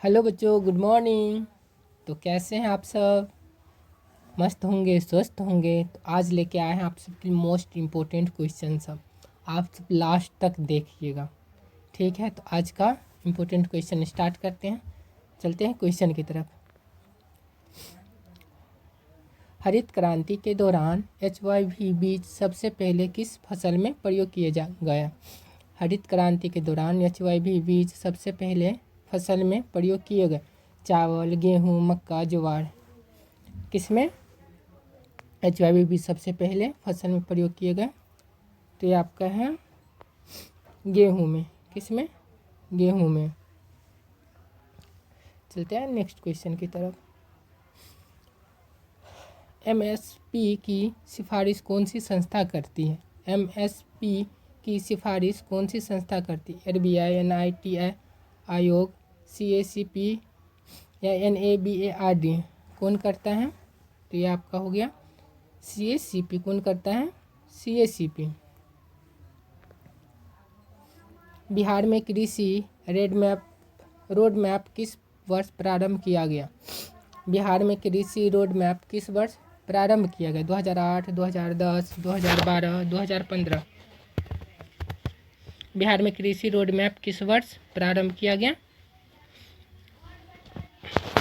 Hello बच्चों, good morning. तो कैसे हैं आप सब? मस्त होंगे, स्वस्थ होंगे। तो आज लेके आए हैं आप सबके मोस्ट इम्पोर्टेंट क्वेश्चन सब। आप सब लास्ट तक देखिएगा, ठीक है? तो आज का इम्पोर्टेंट क्वेश्चन स्टार्ट करते हैं। चलते हैं क्वेश्चन की तरफ। हरित क्रांति के दौरान HYV बीज सबसे पहले किस फसल में प्रयोग किया गया? हरित क्रांति के दौरान HYV बीज सबसे पहले फसल में प्रयोग किए गए। चावल, गेहूँ, मक्का, ज्वार। किसमें HYV बीज सबसे पहले फसल में प्रयोग किए गए? तो ये आपका है गेहूँ में। किसमें? गेहूँ में। चलते हैं नेक्स्ट क्वेश्चन की तरफ। MSP की सिफारिश कौन सी संस्था करती है? MSP की सिफारिश कौन सी संस्था करती है? RBI, NITI आयोग, CACP या NABARD? कौन करता है? तो ये आपका हो गया CACP। कौन करता है? CACP। बिहार में कृषि रोड मैप किस वर्ष प्रारंभ किया गया? बिहार में कृषि रोड मैप किस वर्ष प्रारंभ किया गया? 2008, 2010, 2012, 2015। बिहार में कृषि रोड मैप किस वर्ष प्रारंभ किया गया?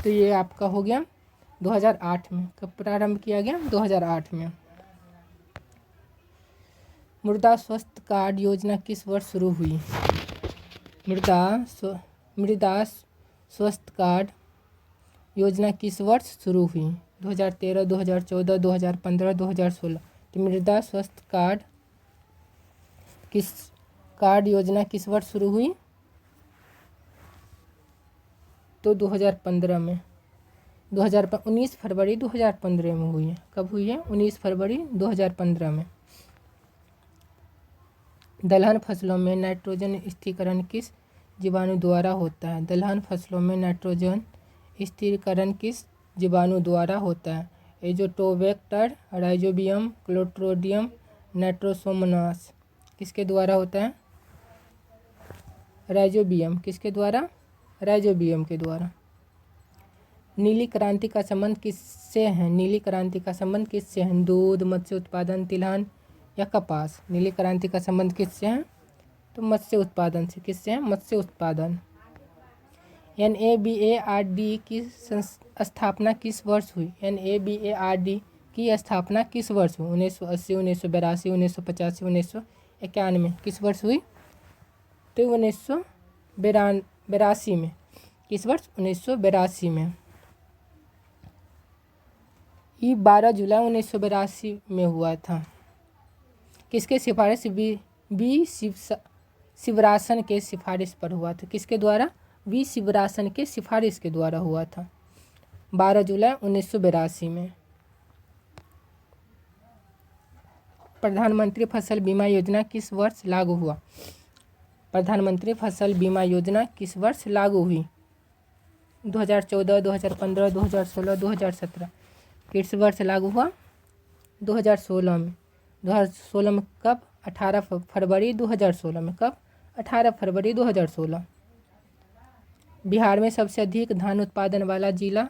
तो ये आपका हो गया 2008 में। कब प्रारंभ किया गया? 2008 में। मृदा स्वास्थ्य कार्ड योजना किस वर्ष शुरू हुई? मृदा स्वास्थ्य कार्ड योजना किस वर्ष शुरू हुई? 2013, 2014, 2015, 2016। तो मृदा स्वास्थ्य कार्ड योजना किस वर्ष शुरू हुई? तो 2015 में। 19 फरवरी 2015 में हुई है। कब हुई है? 19 फरवरी 2015 में। दलहन फसलों में नाइट्रोजन स्थिरीकरण किस जीवाणु द्वारा होता है? दलहन फसलों में नाइट्रोजन स्थिरीकरण किस जीवाणु द्वारा होता है? Azotobacter, Rhizobium, Clostridium, Nitrosomonas. किसके द्वारा होता है? राइजोबियम। किसके द्वारा? राइजोबियम के द्वारा। नीली क्रांति का संबंध किससे है? नीली क्रांति का संबंध किससे है? दूध, मत्स्य उत्पादन, तिलहन या कपास? नीली क्रांति का संबंध किससे है? तो मत्स्य उत्पादन से। किससे है? मत्स्य उत्पादन। NABARD की स्थापना किस वर्ष हुई? NABARD की स्थापना किस वर्ष हुई? 1980, 1982, 1985, 1991। किस वर्ष हुई? तो 1982 में। किस वर्ष? 1982 में। ये 12 जुलाई 1982 में हुआ था। किसके सिफारिश? बी शिवरासन के सिफारिश पर हुआ था। किसके द्वारा? बी शिवरासन के सिफारिश के द्वारा हुआ था 12 जुलाई 1982 में। प्रधानमंत्री फसल बीमा योजना किस वर्ष लागू हुआ? प्रधानमंत्री फसल बीमा योजना किस वर्ष लागू हुई? 2014, 2015, 2016, 2017। किस वर्ष लागू हुआ? 2016 में। 2016 में कब? 18 फरवरी 2016 में। कब? 18 फरवरी 2016। बिहार में सबसे अधिक धान उत्पादन वाला जिला?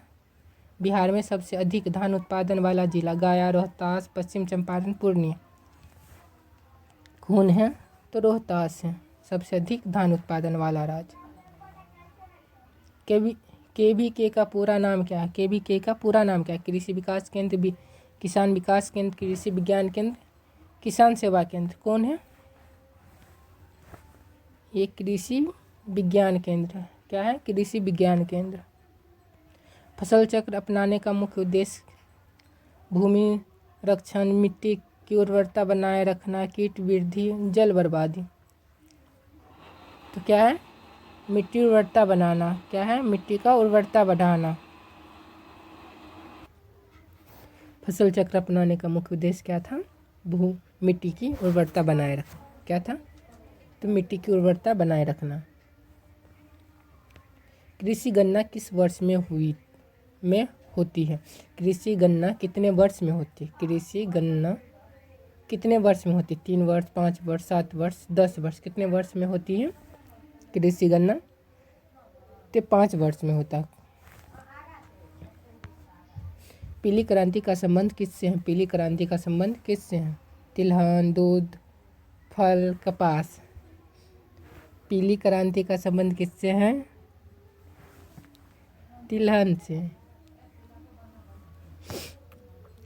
बिहार में सबसे अधिक धान उत्पादन वाला जिला गया, रोहतास, पश्चिम चंपारण, पूर्णिया। कौन है? तो रोहतास है सबसे अधिक धान उत्पादन वाला राज्य। KVK का पूरा नाम क्या है? KVK का पूरा नाम क्या है? कृषि विकास केंद्र, किसान विकास केंद्र, कृषि विज्ञान केंद्र, किसान सेवा केंद्र। कौन है? ये कृषि विज्ञान केंद्र है। क्या है? कृषि विज्ञान केंद्र। फसल चक्र अपनाने का मुख्य उद्देश्य भूमि रक्षण, मिट्टी की उर्वरता बनाए रखना, कीट वृद्धि, जल बर्बादी। तो क्या है? मिट्टी उर्वरता बनाना। क्या है? मिट्टी का उर्वरता बढ़ाना। फसल चक्र अपनाने का मुख्य उद्देश्य क्या था? मिट्टी की उर्वरता बनाए रखना। क्या था? तो मिट्टी की उर्वरता बनाए रखना। कृषि गणना किस वर्ष में होती है? कृषि गणना कितने वर्ष में होती है? कृषि गणना कितने वर्ष में होती है? 3 वर्ष, 5 वर्ष, 7 वर्ष, 10 वर्ष। कितने वर्ष में होती है कृषि गणना? तो 5 वर्ष में होता है। पीली क्रांति का संबंध किससे है? पीली क्रांति का संबंध किससे है? तिलहन, दूध, फल, कपास। पीली क्रांति का संबंध किससे है? तिलहन से।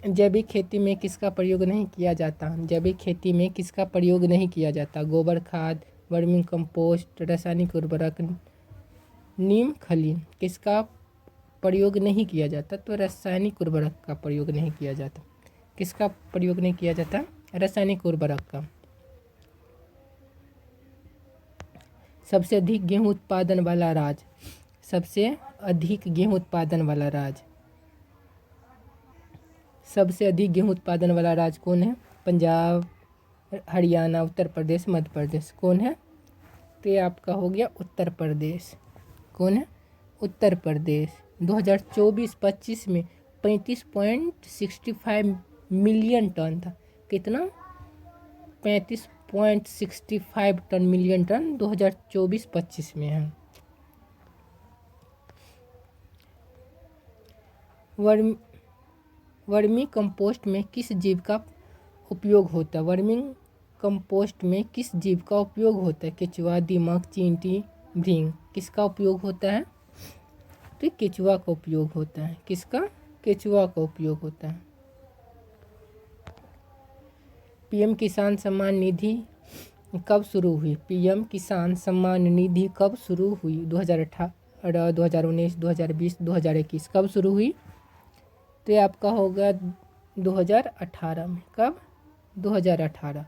जैविक खेती में किसका प्रयोग नहीं किया जाता? जैविक खेती में किसका प्रयोग नहीं किया जाता? गोबर खाद, वर्मी कंपोस्ट, रासायनिक उर्वरक, नीम खली। किसका प्रयोग नहीं किया जाता? तो रासायनिक उर्वरक का प्रयोग नहीं किया जाता। किसका प्रयोग नहीं किया जाता? रासायनिक उर्वरक का। सबसे अधिक गेहूं उत्पादन वाला राज्य। सबसे अधिक गेहूं उत्पादन वाला राज्य। सबसे अधिक गेहूं उत्पादन वाला राज्य कौन है? पंजाब, हरियाणा, उत्तर प्रदेश, मध्य प्रदेश। कौन है? तो ये आपका हो गया उत्तर प्रदेश। कौन है? उत्तर प्रदेश। 2024-25 में 35.65 मिलियन टन था। कितना? 35.65 टन मिलियन टन 2024-25 में है। वर्मी कंपोस्ट में किस जीव का उपयोग होता है? वर्मी कंपोस्ट में किस जीव का उपयोग होता है? केचुआ, दीमक, चींटी, भृंग। किसका उपयोग होता है? तो केचुआ का उपयोग होता है। किसका? केचुआ का उपयोग होता है। पीएम किसान सम्मान निधि कब शुरू हुई? पीएम किसान सम्मान निधि कब शुरू हुई? 2018, 2019, 2020, 2021। कब शुरू हुई? तो ये आपका होगा 2018 में। कब? 2018।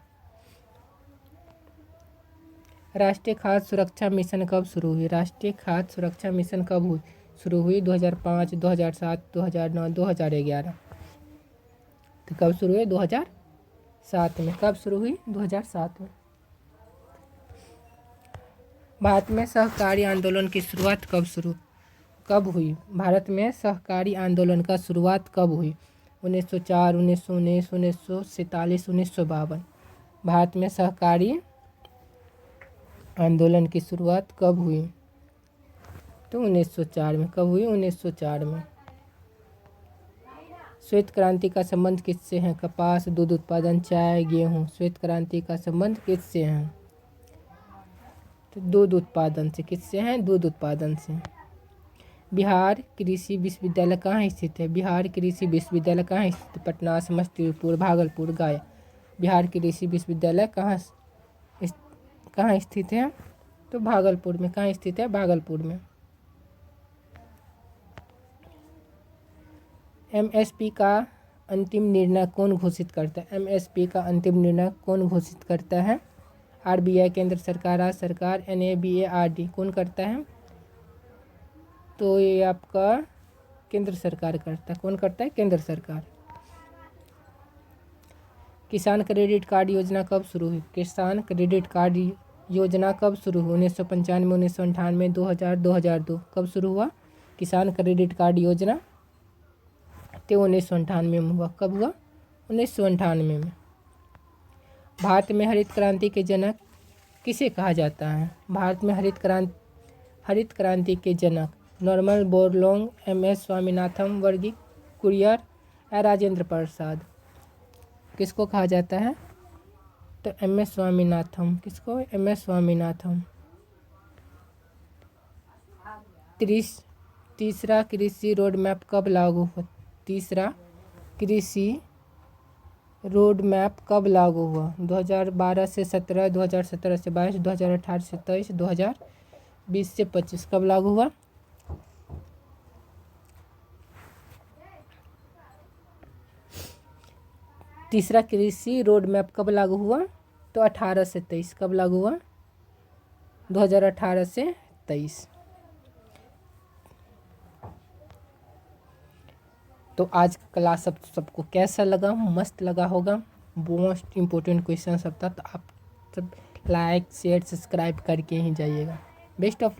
राष्ट्रीय खाद्य सुरक्षा मिशन कब शुरू हुई? राष्ट्रीय खाद्य सुरक्षा मिशन कब हुई? शुरू हुई 2005, 2007, 2009, 2011। तो कब शुरू हुई? 2007 में। कब शुरू हुई? 2007 में। भारत में सहकारी आंदोलन की शुरुआत कब हुई? भारत में सहकारी आंदोलन का शुरुआत कब हुई? 1904, 1919, 1947, 1952। भारत में सहकारी आंदोलन की शुरुआत कब हुई? तो 1904 में। कब हुई? 1904 में। श्वेत क्रांति का संबंध किससे है? कपास, दूध उत्पादन, चाय, गेहूँ। श्वेत क्रांति का संबंध किससे है? तो दूध उत्पादन से। किससे है? दूध उत्पादन से। बिहार कृषि विश्वविद्यालय कहाँ स्थित है? बिहार कृषि विश्वविद्यालय कहाँ स्थित है? पटना, समस्तीपुर, भागलपुर, गया। बिहार कृषि विश्वविद्यालय कहाँ स्थित है? तो भागलपुर में। कहाँ स्थित है? भागलपुर में। एमएसपी का अंतिम निर्णय कौन घोषित करता है? एमएसपी का अंतिम निर्णय कौन घोषित करता है? आरबीआई, केंद्र सरकार, राज्य सरकार, एनएबीएआरडी। कौन करता है? तो ये आपका केंद्र सरकार करता है। कौन करता है? केंद्र सरकार। किसान क्रेडिट कार्ड योजना कब शुरू हुई? किसान क्रेडिट कार्ड योजना कब शुरू हुई? 1995, 1998, 2000, 2002। कब शुरू हुआ किसान क्रेडिट कार्ड योजना? तो 1998 में हुआ। कब हुआ? 1998 में। भारत में हरित क्रांति के जनक किसे कहा जाता है? भारत में हरित क्रांति के जनक नॉर्मन बोरलॉन्ग, एमएस स्वामीनाथन, वर्गीज कुरियन या राजेंद्र प्रसाद। किसको कहा जाता है? तो एमएस स्वामीनाथन। किसको? एमएस स्वामीनाथन। तीसरा कृषि रोड मैप कब लागू हुआ? तीसरा कृषि रोड मैप कब लागू हुआ? 2012 से 17, 2017 से 22, 2018 से 23, 2020 से 25। कब लागू हुआ? तीसरा कृषि रोड मैप कब लागू हुआ? तो 18 से 23। कब लागू हुआ? 2018 से 23। तो आज क्लास सबको कैसा लगा? मस्त लगा होगा। मोस्ट इम्पोर्टेंट क्वेश्चन सब था। तो आप सब लाइक, शेयर, सब्सक्राइब करके ही जाइएगा। Best of